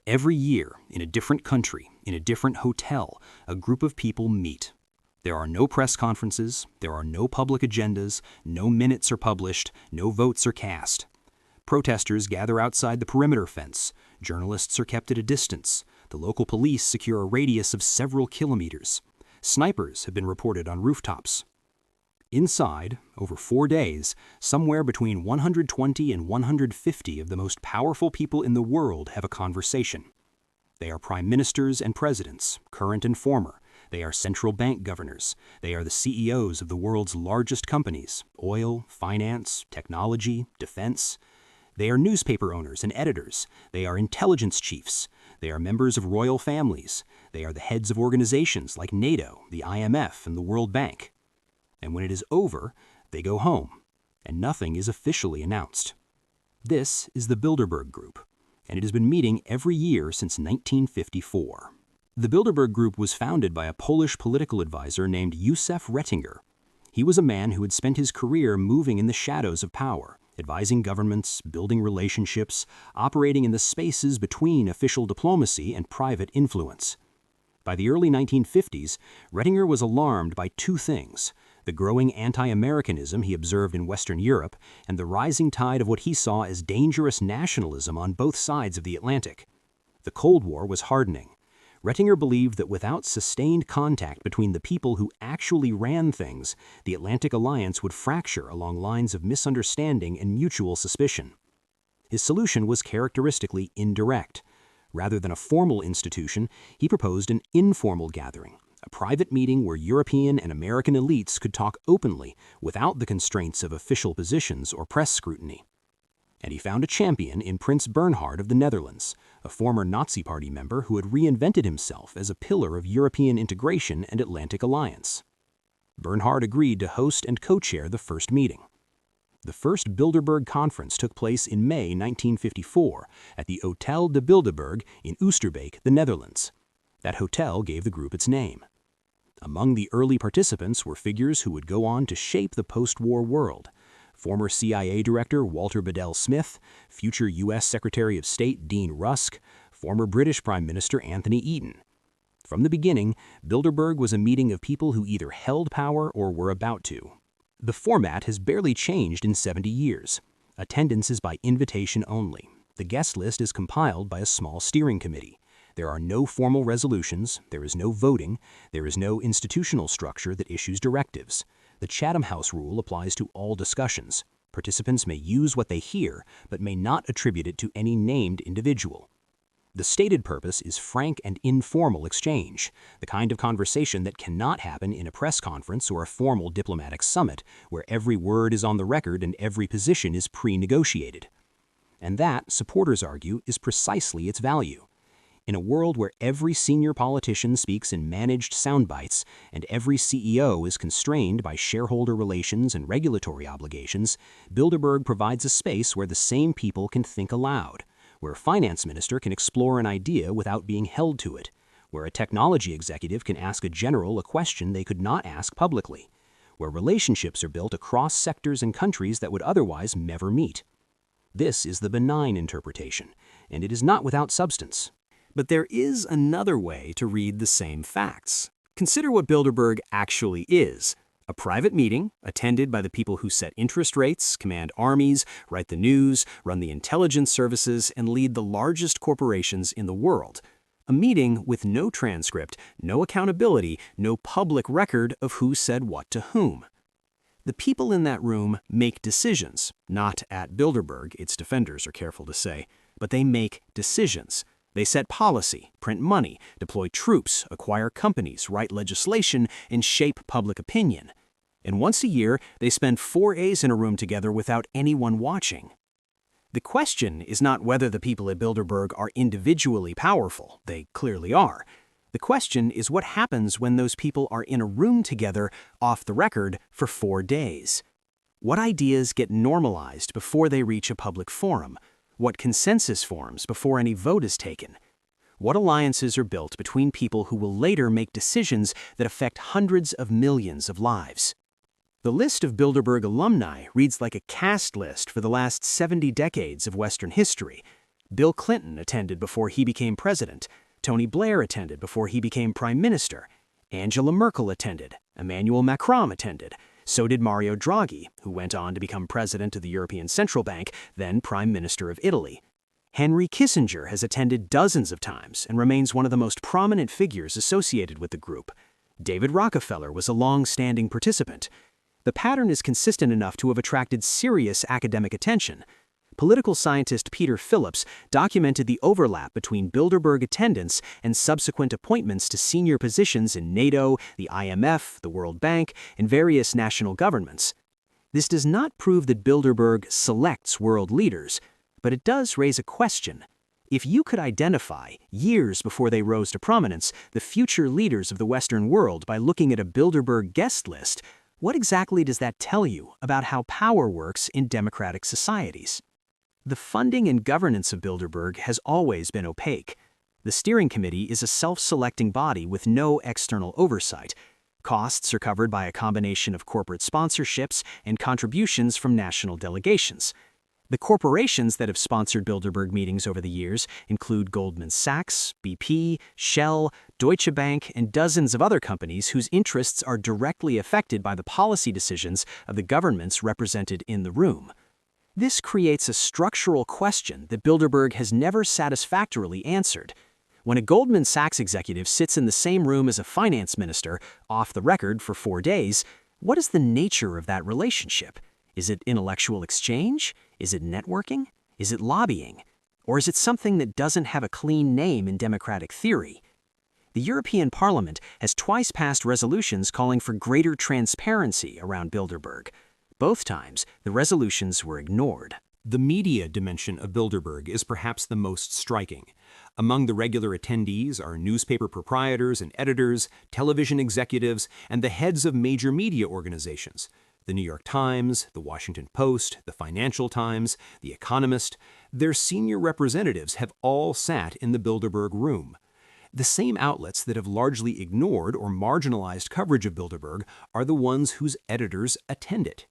Every year, in a different country, in a different hotel, a group of people meet. There are no press conferences, there are no public agendas, no minutes are published, no votes are cast. Protesters gather outside the perimeter fence, journalists are kept at a distance, the local police secure a radius of several kilometers. Snipers have been reported on rooftops. Inside, over 4 days, somewhere between 120 and 150 of the most powerful people in the world have a conversation. They are prime ministers and presidents, current and former. They are central bank governors. They are the CEOs of the world's largest companies, oil, finance, technology, defense. They are newspaper owners and editors. They are intelligence chiefs. They are members of royal families. They are the heads of organizations like NATO, the IMF, and the World Bank. And when it is over, they go home, and nothing is officially announced. This is the Bilderberg Group, and it has been meeting every year since 1954. The Bilderberg Group was founded by a Polish political advisor named Józef Rettinger. He was a man who had spent his career moving in the shadows of power, advising governments, building relationships, operating in the spaces between official diplomacy and private influence. By the early 1950s, Rettinger was alarmed by two things: the growing anti-Americanism he observed in Western Europe and the rising tide of what he saw as dangerous nationalism on both sides of the Atlantic. The Cold War was hardening. Rettinger believed that without sustained contact between the people who actually ran things, the Atlantic Alliance would fracture along lines of misunderstanding and mutual suspicion. His solution was characteristically indirect. Rather than a formal institution, he proposed an informal gathering, a private meeting where European and American elites could talk openly without the constraints of official positions or press scrutiny. And he found a champion in Prince Bernhard of the Netherlands, a former Nazi Party member who had reinvented himself as a pillar of European integration and Atlantic alliance. Bernhard agreed to host and co-chair the first meeting. The first Bilderberg conference took place in May 1954 at the Hotel de Bilderberg in Oosterbeek, the Netherlands. That hotel gave the group its name. Among the early participants were figures who would go on to shape the post-war world: former CIA Director Walter Bedell Smith, future U.S. Secretary of State Dean Rusk, former British Prime Minister Anthony Eden. From the beginning, Bilderberg was a meeting of people who either held power or were about to. The format has barely changed in 70 years. Attendance is by invitation only. The guest list is compiled by a small steering committee. There are no formal resolutions, there is no voting, there is no institutional structure that issues directives. The Chatham House rule applies to all discussions. Participants may use what they hear, but may not attribute it to any named individual. The stated purpose is frank and informal exchange, the kind of conversation that cannot happen in a press conference or a formal diplomatic summit, where every word is on the record and every position is pre-negotiated. And that, supporters argue, is precisely its value. In a world where every senior politician speaks in managed soundbites and every CEO is constrained by shareholder relations and regulatory obligations, Bilderberg provides a space where the same people can think aloud, where a finance minister can explore an idea without being held to it, where a technology executive can ask a general a question they could not ask publicly, where relationships are built across sectors and countries that would otherwise never meet. This is the benign interpretation, and it is not without substance. But there is another way to read the same facts. Consider what Bilderberg actually is: a private meeting attended by the people who set interest rates, command armies, write the news, run the intelligence services, and lead the largest corporations in the world. A meeting with no transcript, no accountability, no public record of who said what to whom. The people in that room make decisions, not at Bilderberg, its defenders are careful to say, but they make decisions. They set policy, print money, deploy troops, acquire companies, write legislation, and shape public opinion. And once a year, they spend 4 days in a room together without anyone watching. The question is not whether the people at Bilderberg are individually powerful. They clearly are. The question is what happens when those people are in a room together, off the record, for 4 days. What ideas get normalized before they reach a public forum? What consensus forms before any vote is taken? What alliances are built between people who will later make decisions that affect hundreds of millions of lives? The list of Bilderberg alumni reads like a cast list for the last 70 decades of Western history. Bill Clinton attended before he became president. Tony Blair attended before he became prime minister. Angela Merkel attended. Emmanuel Macron attended. So did Mario Draghi, who went on to become president of the European Central Bank, then prime minister of Italy. Henry Kissinger has attended dozens of times and remains one of the most prominent figures associated with the group. David Rockefeller was a long-standing participant. The pattern is consistent enough to have attracted serious academic attention. Political scientist Peter Phillips documented the overlap between Bilderberg attendance and subsequent appointments to senior positions in NATO, the IMF, the World Bank, and various national governments. This does not prove that Bilderberg selects world leaders, but it does raise a question. If you could identify, years before they rose to prominence, the future leaders of the Western world by looking at a Bilderberg guest list, what exactly does that tell you about how power works in democratic societies? The funding and governance of Bilderberg has always been opaque. The steering committee is a self-selecting body with no external oversight. Costs are covered by a combination of corporate sponsorships and contributions from national delegations. The corporations that have sponsored Bilderberg meetings over the years include Goldman Sachs, BP, Shell, Deutsche Bank, and dozens of other companies whose interests are directly affected by the policy decisions of the governments represented in the room. This creates a structural question that Bilderberg has never satisfactorily answered. When a Goldman Sachs executive sits in the same room as a finance minister, off the record for 4 days, what is the nature of that relationship? Is it intellectual exchange? Is it networking? Is it lobbying? Or is it something that doesn't have a clean name in democratic theory? The European Parliament has twice passed resolutions calling for greater transparency around Bilderberg. Both times, the resolutions were ignored. The media dimension of Bilderberg is perhaps the most striking. Among the regular attendees are newspaper proprietors and editors, television executives, and the heads of major media organizations. The New York Times, the Washington Post, the Financial Times, the Economist, their senior representatives have all sat in the Bilderberg room. The same outlets that have largely ignored or marginalized coverage of Bilderberg are the ones whose editors attend it.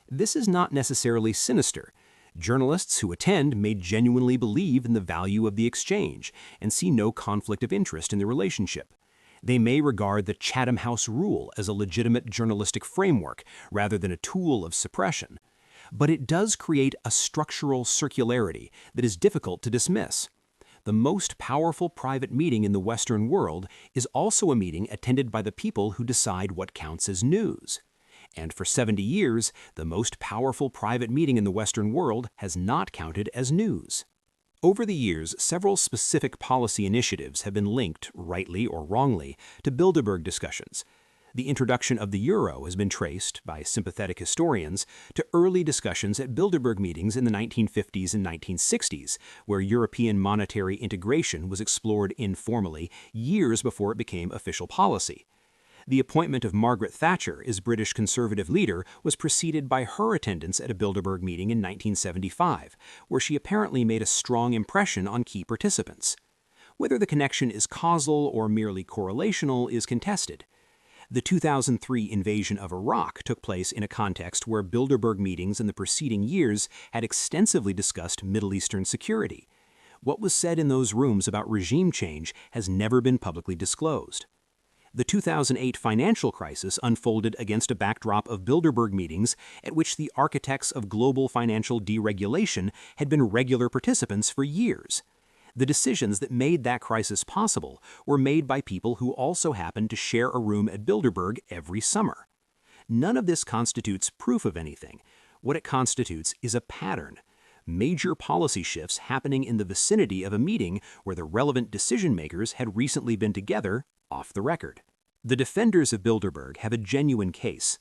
This is not necessarily sinister. Journalists who attend may genuinely believe in the value of the exchange and see no conflict of interest in the relationship. They may regard the Chatham House rule as a legitimate journalistic framework rather than a tool of suppression. But it does create a structural circularity that is difficult to dismiss. The most powerful private meeting in the Western world is also a meeting attended by the people who decide what counts as news. And for 70 years, the most powerful private meeting in the Western world has not counted as news. Over the years, several specific policy initiatives have been linked, rightly or wrongly, to Bilderberg discussions. The introduction of the euro has been traced, by sympathetic historians, to early discussions at Bilderberg meetings in the 1950s and 1960s, where European monetary integration was explored informally years before it became official policy. The appointment of Margaret Thatcher as British Conservative leader was preceded by her attendance at a Bilderberg meeting in 1975, where she apparently made a strong impression on key participants. Whether the connection is causal or merely correlational is contested. The 2003 invasion of Iraq took place in a context where Bilderberg meetings in the preceding years had extensively discussed Middle Eastern security. What was said in those rooms about regime change has never been publicly disclosed. The 2008 financial crisis unfolded against a backdrop of Bilderberg meetings at which the architects of global financial deregulation had been regular participants for years. The decisions that made that crisis possible were made by people who also happened to share a room at Bilderberg every summer. None of this constitutes proof of anything. What it constitutes is a pattern. Major policy shifts happening in the vicinity of a meeting where the relevant decision-makers had recently been together off the record. The defenders of Bilderberg have a genuine case.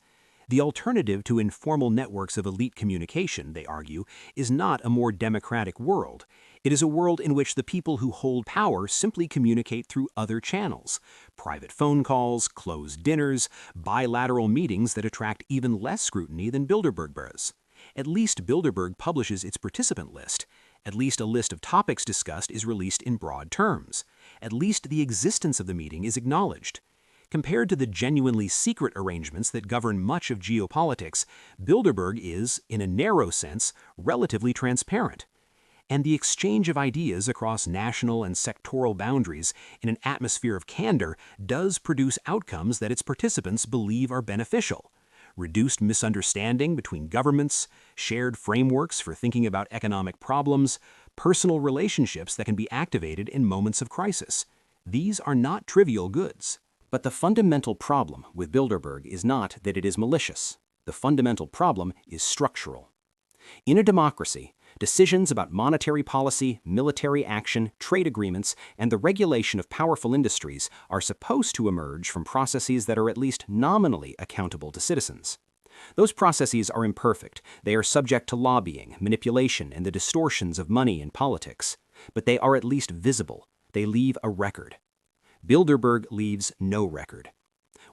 The alternative to informal networks of elite communication, they argue, is not a more democratic world. It is a world in which the people who hold power simply communicate through other channels: private phone calls, closed dinners, bilateral meetings that attract even less scrutiny than Bilderberg does. At least Bilderberg publishes its participant list. At least a list of topics discussed is released in broad terms. At least the existence of the meeting is acknowledged. Compared to the genuinely secret arrangements that govern much of geopolitics, Bilderberg is, in a narrow sense, relatively transparent. And the exchange of ideas across national and sectoral boundaries in an atmosphere of candor does produce outcomes that its participants believe are beneficial. Reduced misunderstanding between governments, shared frameworks for thinking about economic problems, personal relationships that can be activated in moments of crisis. These are not trivial goods. But the fundamental problem with Bilderberg is not that it is malicious. The fundamental problem is structural. In a democracy, decisions about monetary policy, military action, trade agreements, and the regulation of powerful industries are supposed to emerge from processes that are at least nominally accountable to citizens. Those processes are imperfect. They are subject to lobbying, manipulation, and the distortions of money and politics. But they are at least visible. They leave a record. Bilderberg leaves no record.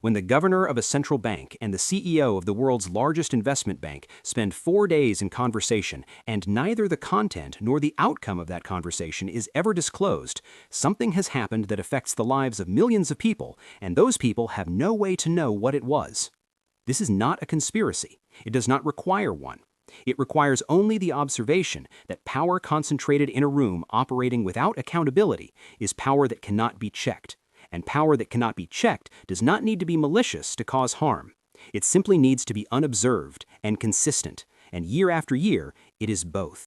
When the governor of a central bank and the CEO of the world's largest investment bank spend 4 days in conversation and neither the content nor the outcome of that conversation is ever disclosed, something has happened that affects the lives of millions of people, and those people have no way to know what it was. This is not a conspiracy. It does not require one. It requires only the observation that power concentrated in a room operating without accountability is power that cannot be checked. And power that cannot be checked does not need to be malicious to cause harm. It simply needs to be unobserved and consistent, and year after year, it is both.